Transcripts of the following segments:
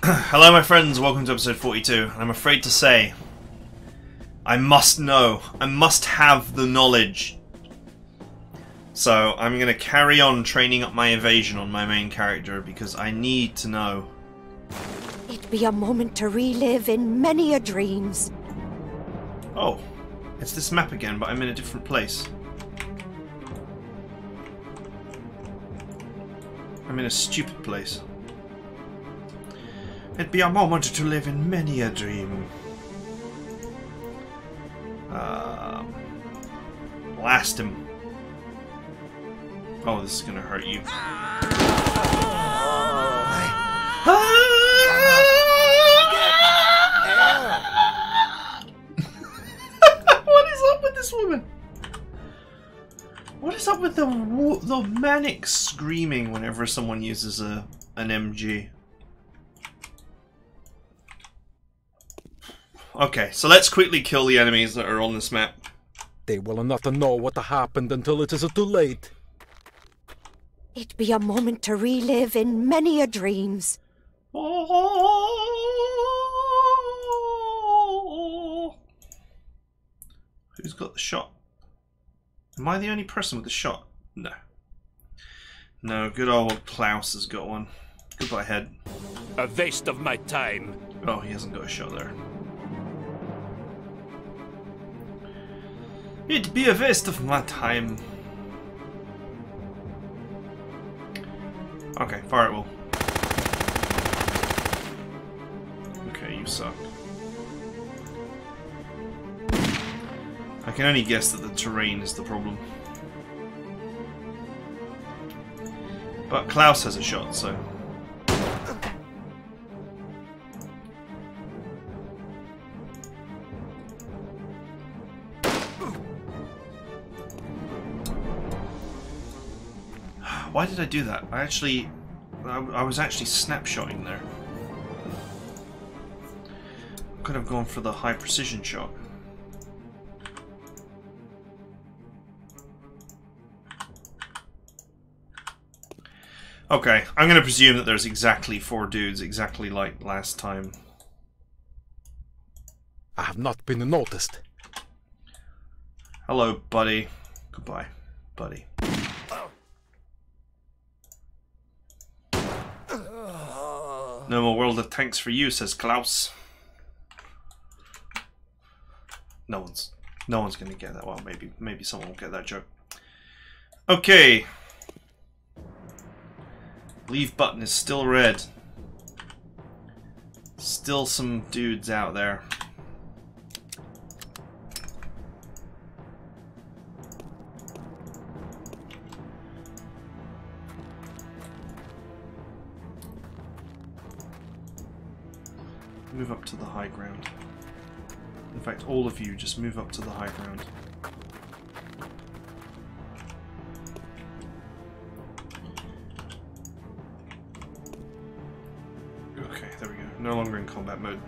Hello my friends, welcome to episode 42. I'm afraid to say, I must know. I must have the knowledge. So I'm going to carry on training up my evasion on my main character because I need to know. It'd be a moment to relive in many a dreams. Oh, it's this map again, but I'm in a different place. I'm in a stupid place. It'd be a moment to live in many a dream. Blast him. Oh, this is gonna hurt you. What is up with this woman? What is up with the manic screaming whenever someone uses an MG? Okay, so let's quickly kill the enemies that are on this map. They will not know what happened until it is too late. It'd be a moment to relive in many a dreams. Who's got the shot? Am I the only person with the shot? No. No, good old Klaus has got one. Goodbye, head. A waste of my time. Oh, he hasn't got a shot there. It'd be a waste of my time. Okay, fire at will. Okay, you suck. I can only guess that the terrain is the problem. But Klaus has a shot, so... Why did I do that? I was actually snapshotting there. Could have gone for the high precision shot. Okay, I'm going to presume that there's exactly 4 dudes, exactly like last time. I have not been noticed. Hello, buddy. Goodbye, buddy. No more World of Tanks for you, says Klaus. No one's gonna get that. Well, maybe someone will get that joke. Okay. Leave button is still red. Still some dudes out there. Move up to the high ground. In fact, all of you just move up to the high ground. Okay, there we go. No longer in combat mode.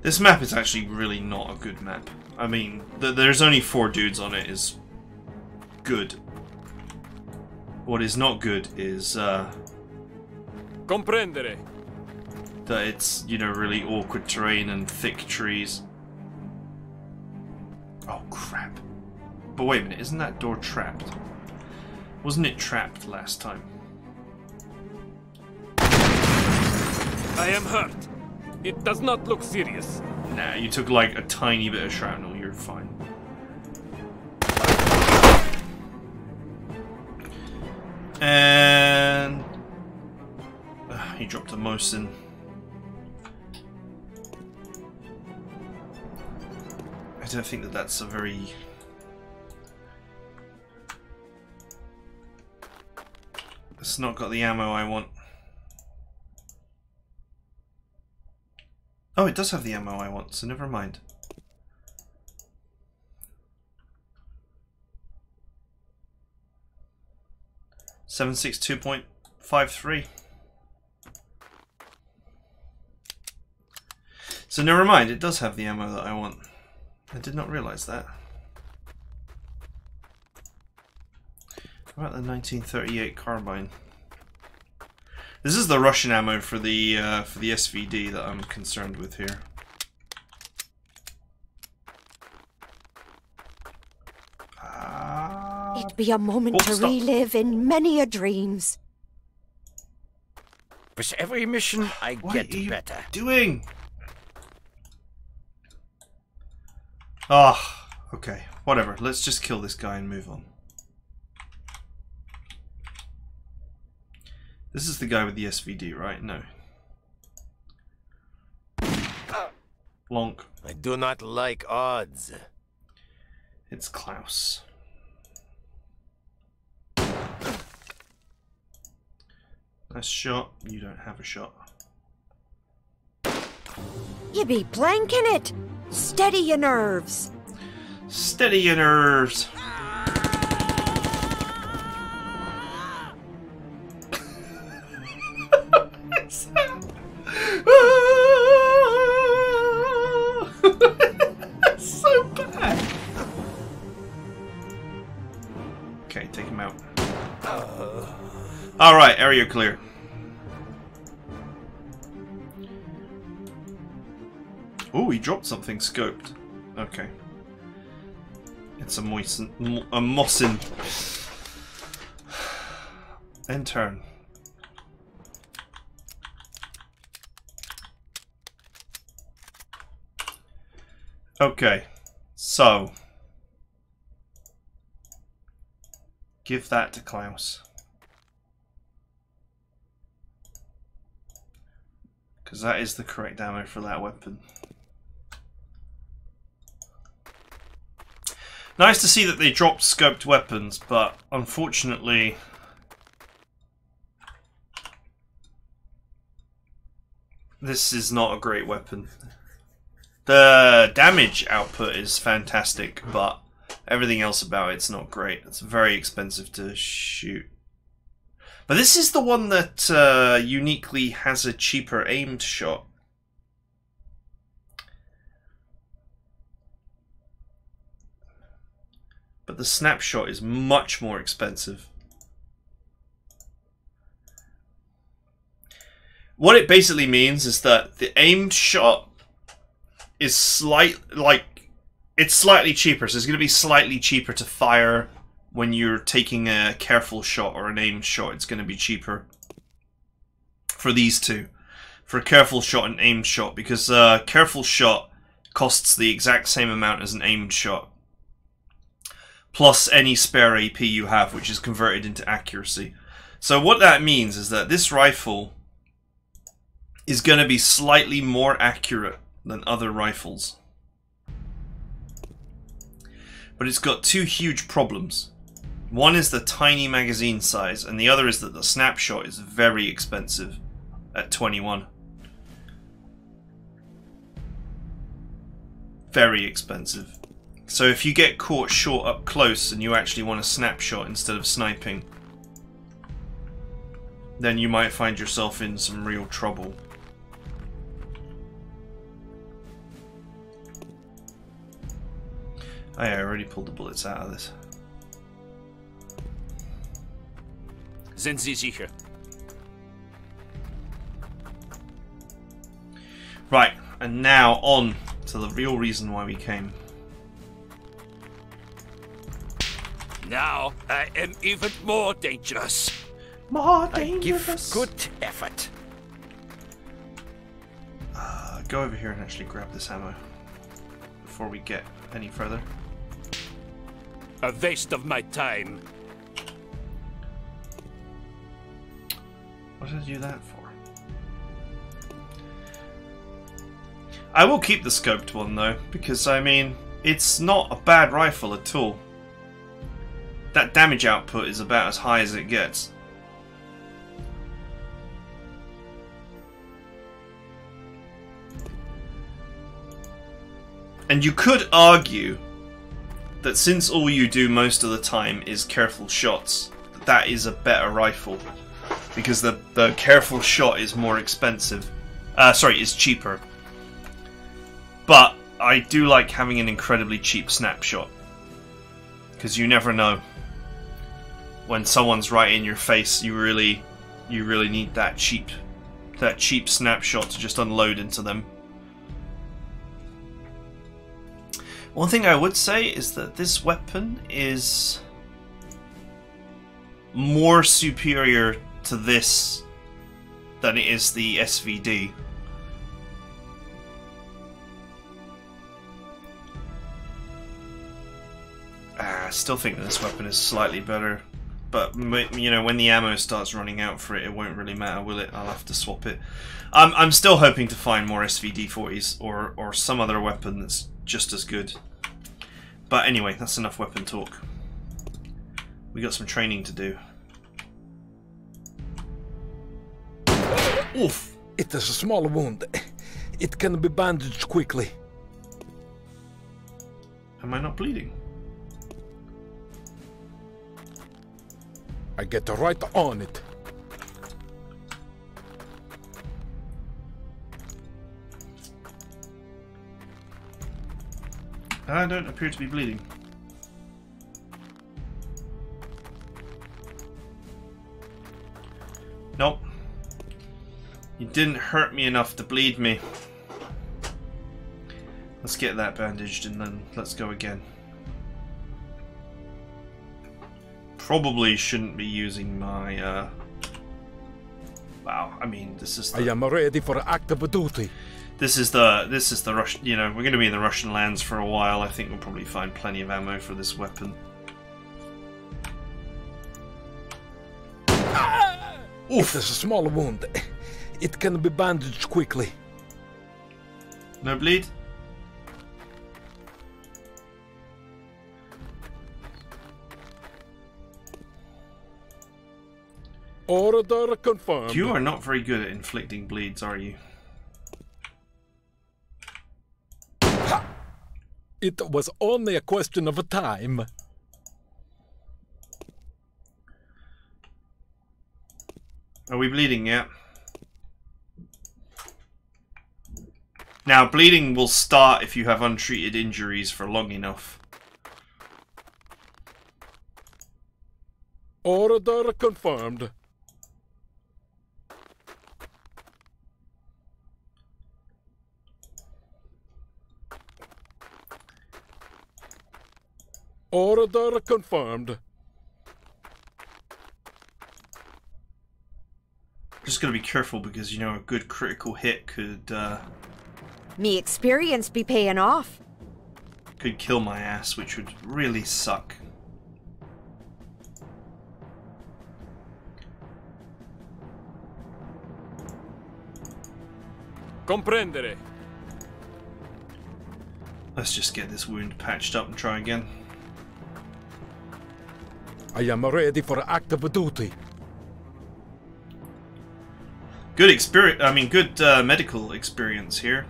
This map is actually really not a good map. I mean, there's only 4 dudes on it is good. What is not good is Comprendere. that it's, you know, really awkward terrain and thick trees. Oh crap. But wait a minute, isn't that door trapped? Wasn't it trapped last time? I am hurt. It does not look serious. Nah, you took like a tiny bit of shrapnel, you're fine. And... he dropped a Mosin. I don't think that that's a very... It's not got the ammo I want. Oh, it does have the ammo I want, so never mind. .53. So never mind, it does have the ammo that I want. I did not realise that. How about the 1938 carbine? This is the Russian ammo for the SVD that I'm concerned with here. It'd be a moment to relive in many a dreams. With every mission, I get better. What are you doing? Ah, okay. Whatever. Let's just kill this guy and move on. This is the guy with the SVD, right? No. Blonk. I do not like odds. It's Klaus. Nice shot. You don't have a shot. You be planking it. Steady your nerves. Steady your nerves. So bad. Okay, take him out. Alright, area clear. Oh, he dropped something scoped. Okay. It's a Mossin. End turn. Okay, so give that to Klaus. Because that is the correct ammo for that weapon. Nice to see that they dropped scoped weapons, but unfortunately this is not a great weapon. The damage output is fantastic, but everything else about it's not great. It's very expensive to shoot. But this is the one that uniquely has a cheaper aimed shot. But the snapshot is much more expensive. What it basically means is that the aimed shot is it's slightly cheaper, so it's going to be slightly cheaper to fire when you're taking a careful shot or an aimed shot. It's going to be cheaper for these two, for a careful shot and aimed shot, because a careful shot costs the exact same amount as an aimed shot, plus any spare AP you have, which is converted into accuracy. So what that means is that this rifle is going to be slightly more accurate than other rifles. But it's got two huge problems. One is the tiny magazine size, and the other is that the snapshot is very expensive at 21. Very expensive. So if you get caught short up close and you actually want a snapshot instead of sniping, then you might find yourself in some real trouble. Oh yeah, I already pulled the bullets out of this. Sind Sie sicher? Right, and now on to the real reason why we came. Now I am even more dangerous. More I dangerous. give good effort. Go over here and actually grab this ammo before we get any further. A waste of my time. What did I do that for? I will keep the scoped one though, because I mean, it's not a bad rifle at all. That damage output is about as high as it gets. And you could argue that since all you do most of the time is careful shots, that is a better rifle. Because the careful shot is more expensive. Sorry, is cheaper. But I do like having an incredibly cheap snapshot, because you never know when someone's right in your face. You really need that cheap snapshot to just unload into them. One thing I would say is that this weapon is more superior to this than it is the SVD. I still think that this weapon is slightly better, but you know, when the ammo starts running out for it, it won't really matter, will it? I'll have to swap it. I'm still hoping to find more SVD-40s or some other weapon that's just as good. But anyway, that's enough weapon talk. We got some training to do. Oof! It is a small wound. It can be bandaged quickly. Am I not bleeding? I get right on it. I don't appear to be bleeding. Nope. You didn't hurt me enough to bleed me. Let's get that bandaged and then let's go again. Probably shouldn't be using my wow, I mean, this is I am ready for active duty. This is the Russian, you know, we're going to be in the Russian lands for a while. I think we'll probably find plenty of ammo for this weapon. Oof. It is a small wound. It can be bandaged quickly. No bleed? Order confirmed. You are not very good at inflicting bleeds, are you? It was only a question of time. Are we bleeding yet? Now, bleeding will start if you have untreated injuries for long enough. Order confirmed. Order confirmed. Just gotta be careful because, you know, a good critical hit could Me experience be paying off. could kill my ass, which would really suck. Comprendere. Let's just get this wound patched up and try again. I am ready for active duty. Good experience. I mean, good medical experience here.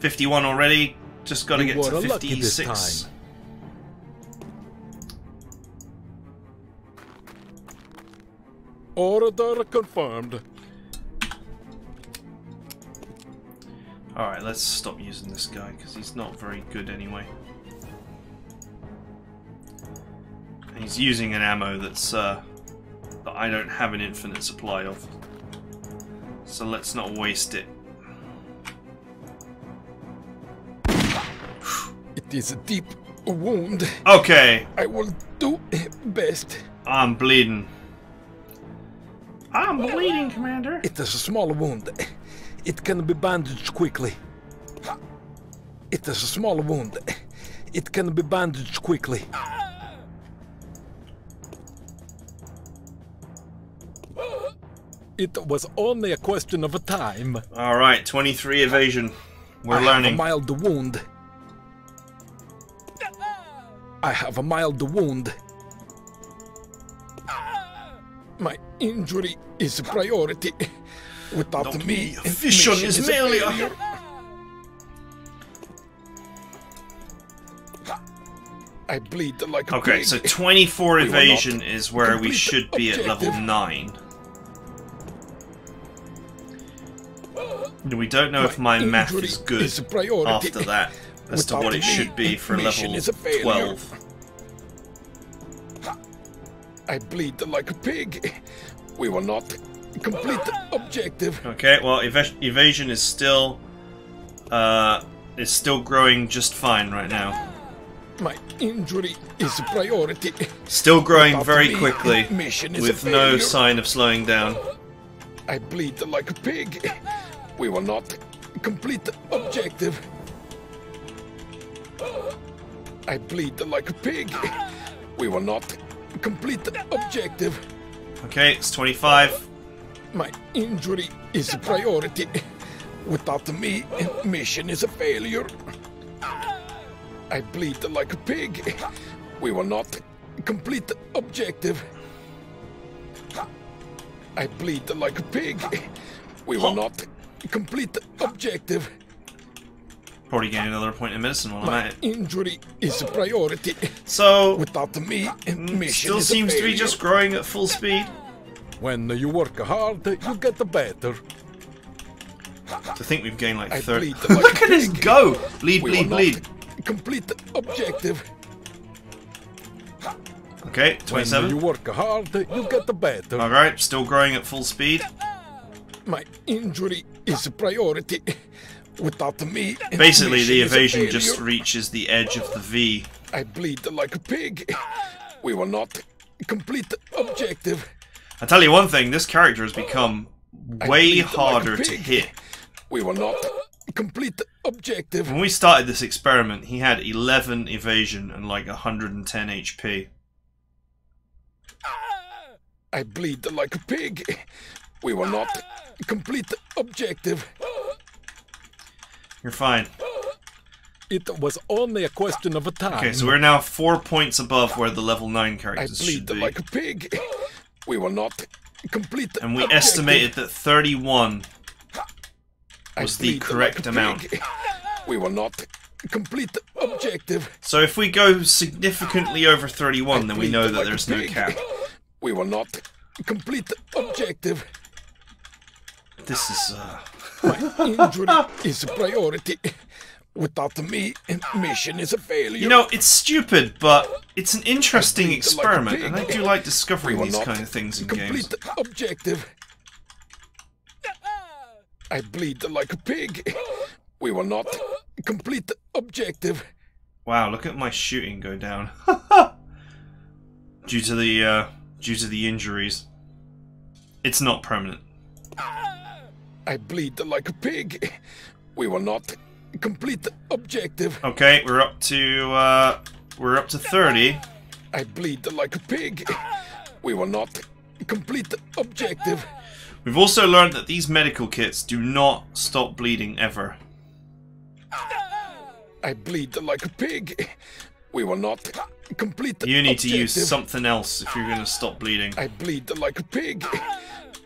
51 already. Just got to get to 56. Order confirmed. Alright, let's stop using this guy because he's not very good anyway. And he's using an ammo that's that I don't have an infinite supply of. So let's not waste it. It is a deep wound. Okay. I will do best. I'm bleeding. I'm bleeding, Commander. It is a small wound. It can be bandaged quickly. It is a small wound. It can be bandaged quickly. It was only a question of time. Alright, 23 evasion. We're I learning. have a mild wound. I have a mild wound. My injury is a priority. Without Don't me, be a fish on mission his is a failure. failure. I bleed like a Okay, pig. so 24 We will evasion not is where we complete should be at level objective. 9. We don't know if my math injury is good is a priority. after that as to Without what it me, should be for mission level is a failure. 12. I bleed like a pig. We will not complete the objective. Okay, well, evasion is still growing just fine right now. My injury is a priority. Still growing Without very me, quickly, mission is with a no failure. sign of slowing down. I bleed like a pig. We will not complete the objective. I bleed like a pig. We will not complete the objective. Okay, it's 25. My injury is a priority. Without me, mission is a failure. I bleed like a pig. We will not complete the objective. I bleed like a pig. We will not complete the objective. Probably gain another point in medicine while I'm at it. Injury is a priority. So, Without me, mission still is a seems to be failure. just growing at full speed. When you work hard, you get better. To think we've gained like I 30. bleed like Look a at this pig. go! Bleed, We bleed, will bleed. not complete the objective. Okay, When 27. you work hard, you get better. Alright, still growing at full speed. My injury is a priority. Without me, Basically, the mission is a evasion just failure. reaches the edge of the V. I bleed like a pig. We will not complete the objective. I tell you one thing, this character has become I way bleed like a harder to pig. hit. We will not complete the objective. When we started this experiment, he had 11 evasion and like 110 HP. I bleed like a pig. We will not complete the objective. You're fine. It was only a question of time. Okay, so we're now 4 points above where the level 9 I characters should bleed be. like a pig. We will not complete the And we objective. estimated that 31 I was the bleed correct like a amount. pig. We will not complete the objective. So if we go significantly over 31, then we bleed know that like a there's no pig. cap. We will not complete the objective. This is, My injury is a priority. Without me, mission is a failure. You know, it's stupid, but it's an interesting bleed like a experiment, pig. and I do like we discovering will these not kind of things in complete games. the objective. I bleed like a pig. We will not complete the objective. Wow, look at my shooting go down. due to the injuries. It's not permanent. I bleed like a pig. We will not complete the objective. Okay, we're up to 30. I bleed like a pig. We will not complete the objective. We've also learned that these medical kits do not stop bleeding ever. I bleed like a pig. We will not complete the You need to objective. use something else if you're going to stop bleeding. I bleed like a pig.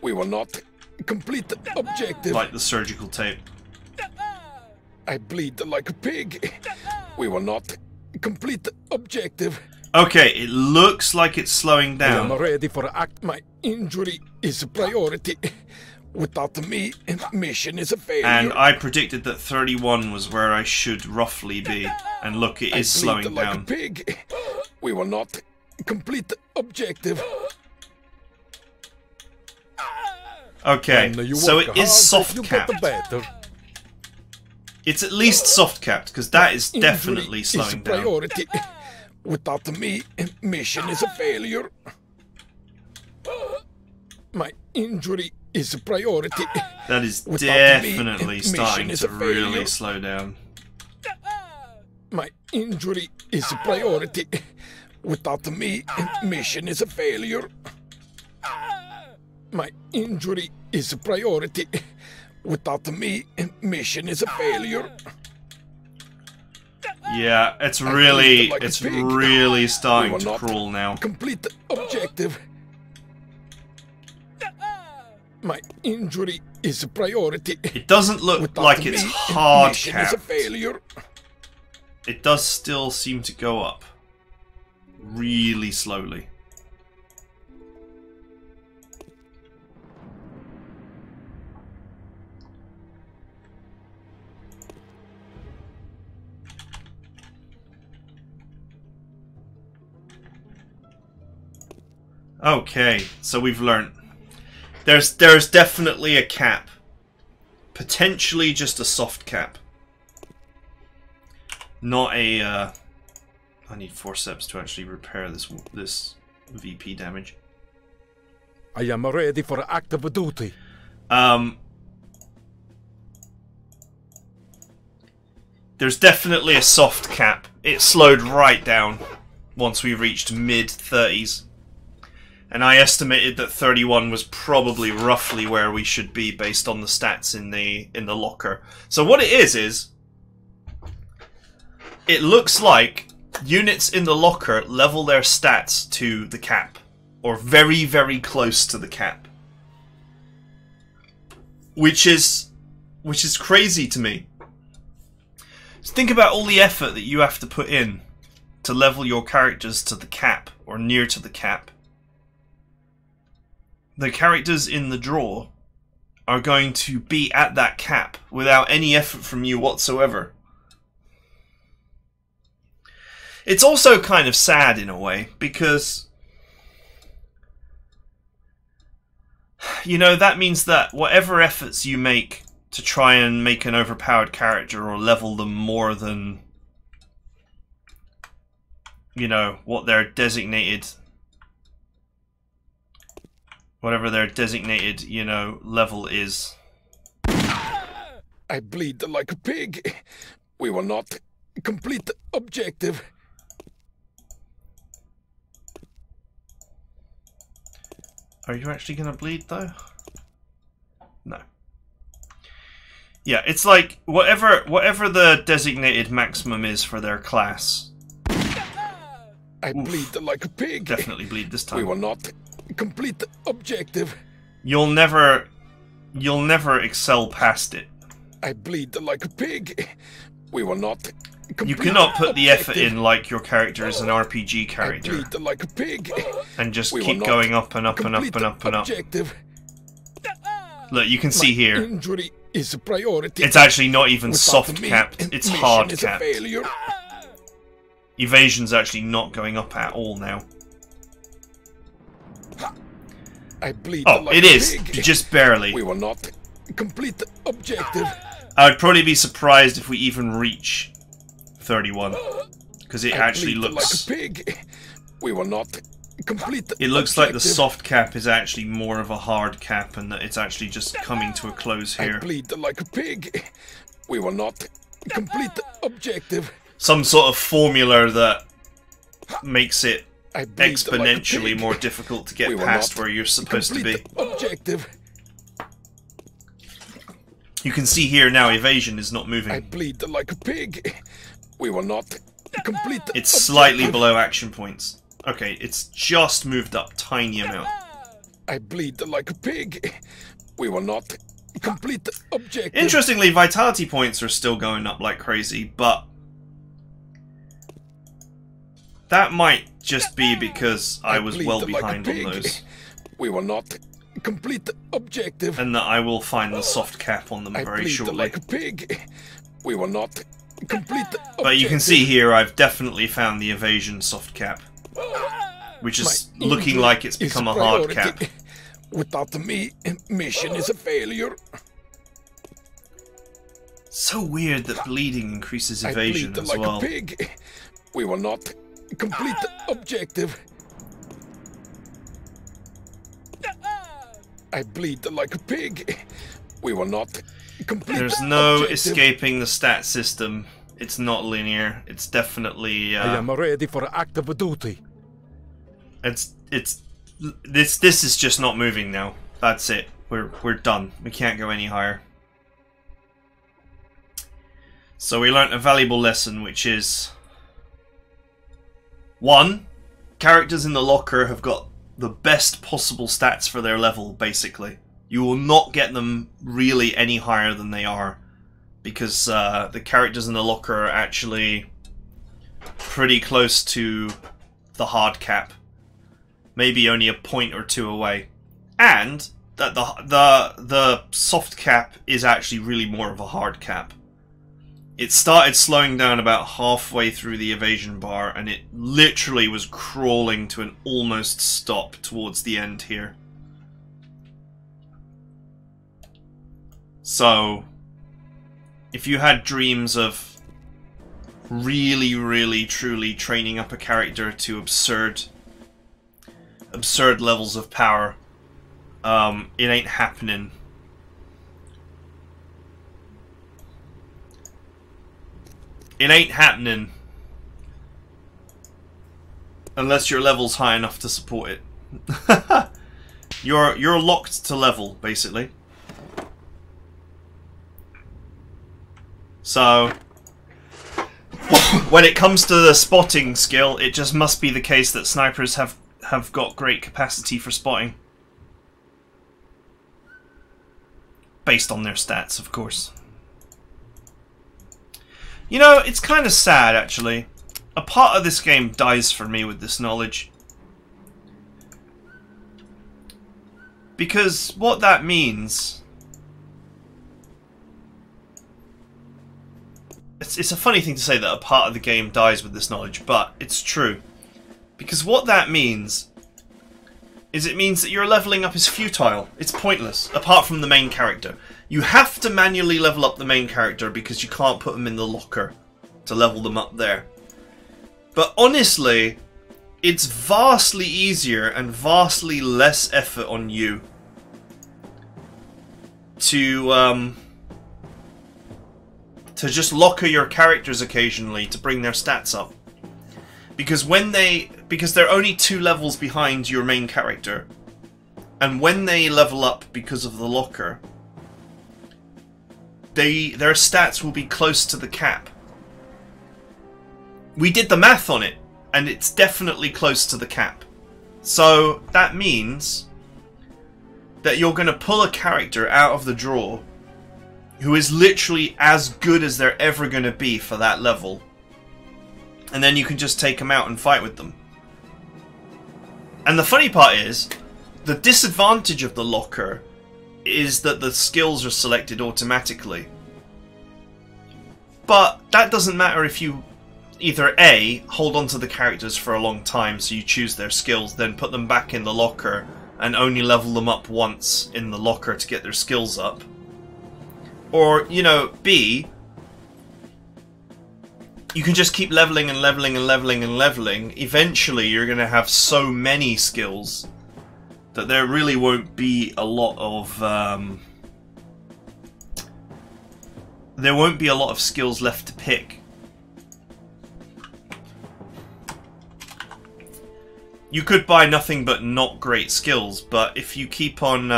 We will not complete the objective. Like the surgical tape. I bleed like a pig. We will not complete the objective. Okay, it looks like it's slowing I am down. ready for act. My injury is a priority. Without me, mission is a failure. And I predicted that 31 was where I should roughly be. And look, it I is slowing bleed like down. a pig. We will not complete the objective. Okay, When you so work it is hard, soft you get capped. better. It's at least soft capped, because that is Injury definitely is slowing a down. priority. Without me, mission is a failure. My injury is a priority. That is Without me, definitely mission starting is to a failure. really slow down. My injury is a priority. Without me, mission is a failure. My injury is a priority. Without me, mission is a failure. Yeah, it's bleed really, like a it's pig. really We starting will to not crawl now. Complete the objective. My injury is a priority. It doesn't look Without like it's me, hard mission is a capped. failure. It does still seem to go up. Really slowly. Okay, so we've learnt. There's definitely a cap. Potentially just a soft cap. Not a... I need forceps to actually repair this VP damage. I am ready for active duty. There's definitely a soft cap. It slowed right down once we reached mid-30s. And I estimated that 31 was probably roughly where we should be based on the stats in the locker. So what it is it looks like units in the locker level their stats to the cap, or very, very close to the cap. Which is crazy to me. So think about all the effort that you have to put in to level your characters to the cap, or near to the cap. The characters in the draw are going to be at that cap without any effort from you whatsoever. It's also kind of sad in a way, because, you know, that means that whatever efforts you make to try and make an overpowered character or level them more than, you know, what their designated... whatever their designated, you know, level is. I bleed like a pig. We will not complete the objective. Are you actually going to bleed, though? No. Yeah, it's like, whatever the designated maximum is for their class. I bleed like a pig. Definitely bleed this time. We will not complete the objective. You'll never excel past it. I bleed like a pig. We will not complete. You cannot put the effort in like your character is an RPG character. I bleed like a pig. And just keep going up and up and up and up and up. Look, you can see here. Injury is a priority. It's actually not even soft capped, it's hard capped. Evasion's actually not going up at all now. I bleed oh, like it is. Pig. Just barely. We will not complete the objective. I would probably be surprised if we even reach 31, because it actually looks. Like a pig. We will not complete the It looks objective. like the soft cap is actually more of a hard cap, and that it's actually just coming to a close here. I bleed like a pig. We will not complete the objective. Some sort of formula that makes it I bleed exponentially like more difficult to get past where you're supposed to be. Objective. You can see here now evasion is not moving. I bleed like a pig. We will not complete the It's slightly below action points. Okay, it's just moved up tiny amount. I bleed like a pig. We will not complete the objective. Interestingly, vitality points are still going up like crazy, but that might just be because I was well behind on those. We will not complete the objective. And that I will find the soft cap on them very shortly. Like a pig. We will not complete the objective. But you can see here I've definitely found the evasion soft cap, which is looking like it's become a hard cap. Without me, mission is a failure. So weird that bleeding increases evasion as like well. A pig. We will not complete the objective. I bleed like a pig. We will not complete There's the no objective. escaping the stat system. It's not linear. It's definitely I am ready for active duty. This is just not moving now. That's it. We're done. We can't go any higher. So we learnt a valuable lesson, which is 1. Characters in the locker have got the best possible stats for their level, basically. You will not get them really any higher than they are, because the characters in the locker are actually pretty close to the hard cap. Maybe only a point or two away. And that the soft cap is actually really more of a hard cap. It started slowing down about halfway through the evasion bar, and it literally was crawling to an almost stop towards the end here. So, if you had dreams of really, really, truly training up a character to absurd levels of power, it ain't happening. It ain't happening unless your level's high enough to support it. You're locked to level, basically. So when it comes to the spotting skill, it just must be the case that snipers have got great capacity for spotting. Based on their stats, of course. You know, it's kind of sad, actually. A part of this game dies for me with this knowledge. Because what that means... It's a funny thing to say that a part of the game dies with this knowledge, but it's true. Because what that means is it means that your leveling up is futile. It's pointless, apart from the main character. You have to manually level up the main character because you can't put them in the locker to level them up there. But honestly, it's vastly easier and vastly less effort on you to just locker your characters occasionally to bring their stats up. Because they're only 2 levels behind your main character, and when they level up because of the locker, their stats will be close to the cap. We did the math on it, and it's definitely close to the cap. So that means that you're going to pull a character out of the draw who is literally as good as they're ever going to be for that level. And then you can just take them out and fight with them. And the funny part is, the disadvantage of the locker is that the skills are selected automatically. But that doesn't matter if you either A, hold on to the characters for a long time so you choose their skills, then put them back in the locker and only level them up once in the locker to get their skills up. Or, you know, B, you can just keep leveling and leveling and leveling and leveling. Eventually you're going to have so many skills that there really won't be a lot of there won't be a lot of skills left to pick. You could buy nothing but not great skills, but if you keep on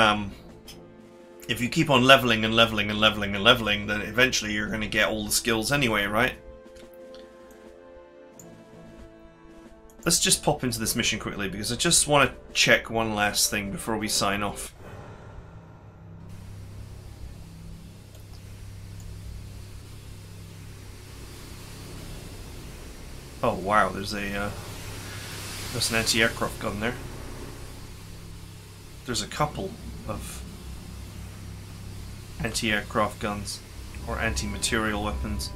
leveling and leveling and leveling and leveling, then eventually you're going to get all the skills anyway, right? Let's just pop into this mission quickly, because I just want to check one last thing before we sign off. Oh wow, there's an anti-aircraft gun there. There's a couple of anti-aircraft guns, or anti-material weapons.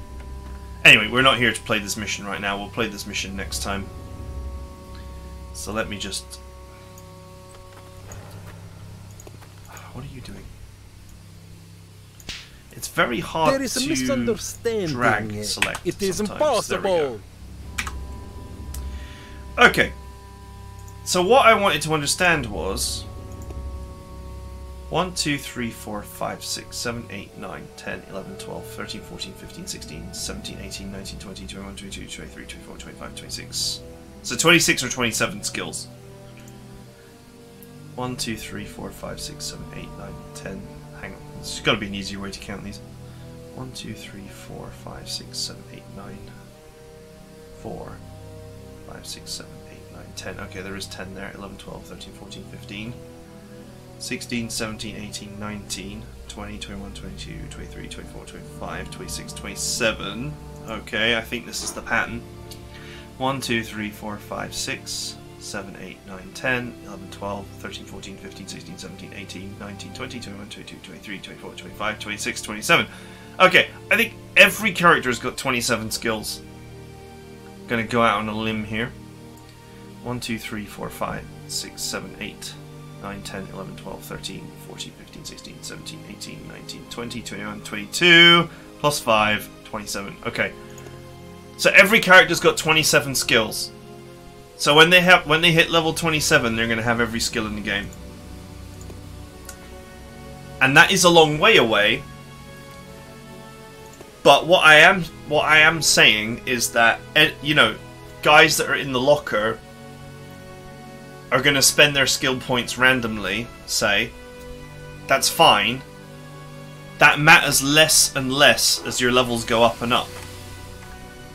Anyway, we're not here to play this mission right now, we'll play this mission next time. So let me just... What are you doing? It's very hard there is a misunderstanding. Drag select. It is sometimes. impossible. Okay. So what I wanted to understand was 1, 2, 3, 4, 5, 6, 7, 8, 9, 10, 11, 12, 13, 14, 15, 16, 17, 18, 19, 20, 21, 22, 23, 24, 25, 26. So 26 or 27 skills. 1, 2, 3, 4, 5, 6, 7, 8, 9, 10. Hang on. There's got to be an easier way to count these. 1, 2, 3, 4, 5, 6, 7, 8, 9. 4, 5, 6, 7, 8, 9, 10. Okay, there is 10 there. 11, 12, 13, 14, 15. 16, 17, 18, 19, 20, 21, 22, 23, 24, 25, 26, 27. Okay, I think this is the pattern. 1, 2, 3, 4, 5, 6, 7, 8, 9, 10, 11, 12, 13, 14, 15, 16, 17, 18, 19, 20, 21, 22, 23, 24, 25, 26, 27. Okay, I think every character's got 27 skills. Gonna go out on a limb here. 1, 2, 3, 4, 5, 6, 7, 8, 9, 10, 11, 12, 13, 14, 15, 16, 17, 18, 19, 20, 21, 22, plus 5, 27. Okay. So every character's got 27 skills. So when they hit level 27, they're going to have every skill in the game. And that is a long way away. But what I am saying is that, you know, guys that are in the locker are going to spend their skill points randomly, say. That's fine. That matters less and less as your levels go up and up.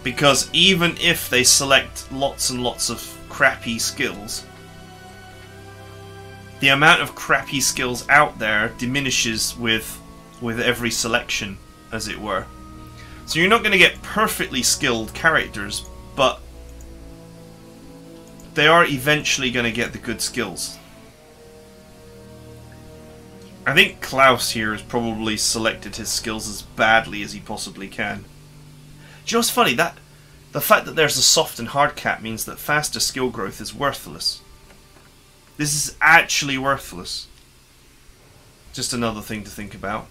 Because even if they select lots and lots of crappy skills, the amount of crappy skills out there diminishes with every selection, as it were. So you're not going to get perfectly skilled characters, but they are eventually going to get the good skills. I think Klaus here has probably selected his skills as badly as he possibly can. Do you know what's funny? That the fact that there's a soft and hard cap means that faster skill growth is worthless. This is actually worthless. Just another thing to think about.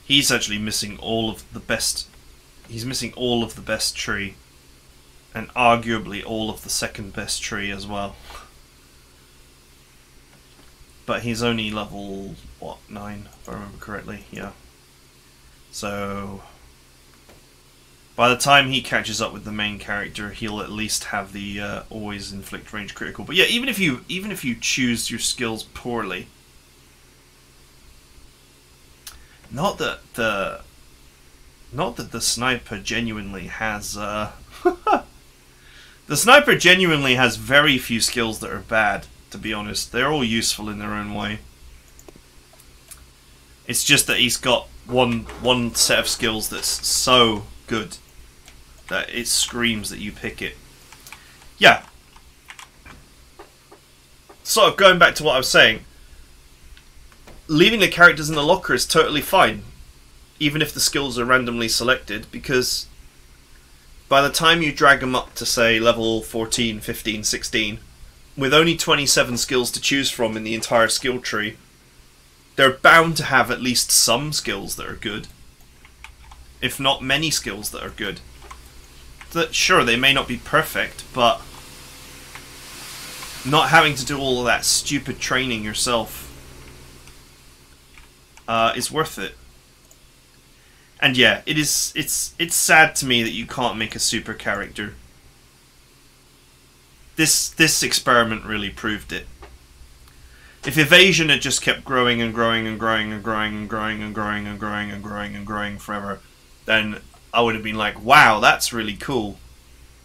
He's actually missing all of the best. He's missing all of the best tree, and arguably all of the second best tree as well. But he's only level, what, 9, if I remember correctly, yeah. So, by the time he catches up with the main character, he'll at least have the always inflict range critical. But yeah, even if you choose your skills poorly, not that the sniper genuinely has the sniper genuinely has very few skills that are bad. To be honest, they're all useful in their own way. It's just that he's got one set of skills that's so good that it screams that you pick it. Yeah. Sort of going back to what I was saying, leaving the characters in the locker is totally fine, even if the skills are randomly selected, because by the time you drag them up to, say, level 14, 15, 16, with only 27 skills to choose from in the entire skill tree, they're bound to have at least some skills that are good. If not many skills that are good. Sure, they may not be perfect, but not having to do all of that stupid training yourself is worth it. And yeah, it's sad to me that you can't make a super character. This experiment really proved it. If evasion had just kept growing and growing and growing and growing and growing and growing and growing and growing and growing forever, then I would have been like, wow, that's really cool.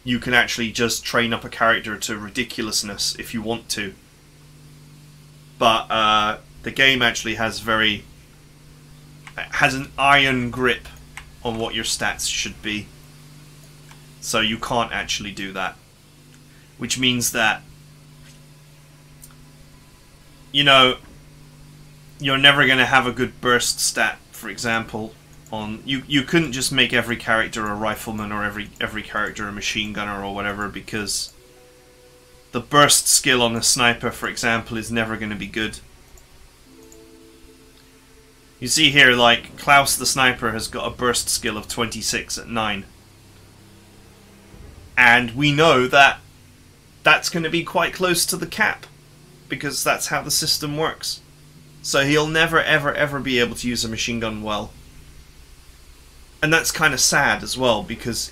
You can actually just train up a character to ridiculousness if you want to. But the game actually has an iron grip on what your stats should be. So you can't actually do that. Which means that, you know, you're never going to have a good burst stat, for example. You couldn't just make every character a rifleman or every character a machine gunner or whatever, because the burst skill on a sniper, for example, is never going to be good. You see here, like, Klaus the sniper has got a burst skill of 26 at 9. And we know that that's going to be quite close to the cap, because that's how the system works. So he'll never ever ever be able to use a machine gun well. And that's kind of sad as well, because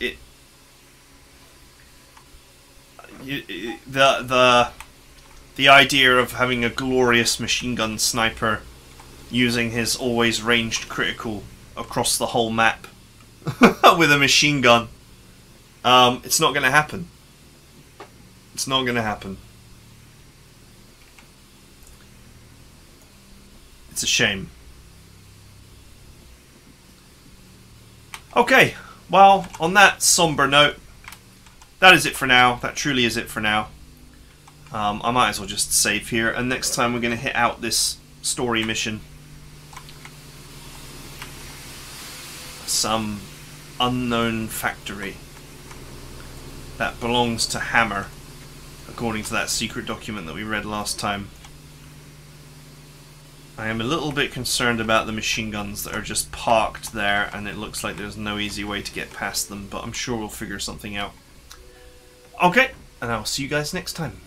the idea of having a glorious machine gun sniper using his always ranged critical across the whole map with a machine gun, it's not going to happen. It's not going to happen. It's a shame. Okay, well, on that somber note, that is it for now. That truly is it for now. I might as well just save here, and next time we're going to hit out this story mission. some unknown factory that belongs to Hammer, according to that secret document that we read last time. I am a little bit concerned about the machine guns that are just parked there, and it looks like there's no easy way to get past them, but I'm sure we'll figure something out. Okay, and I'll see you guys next time.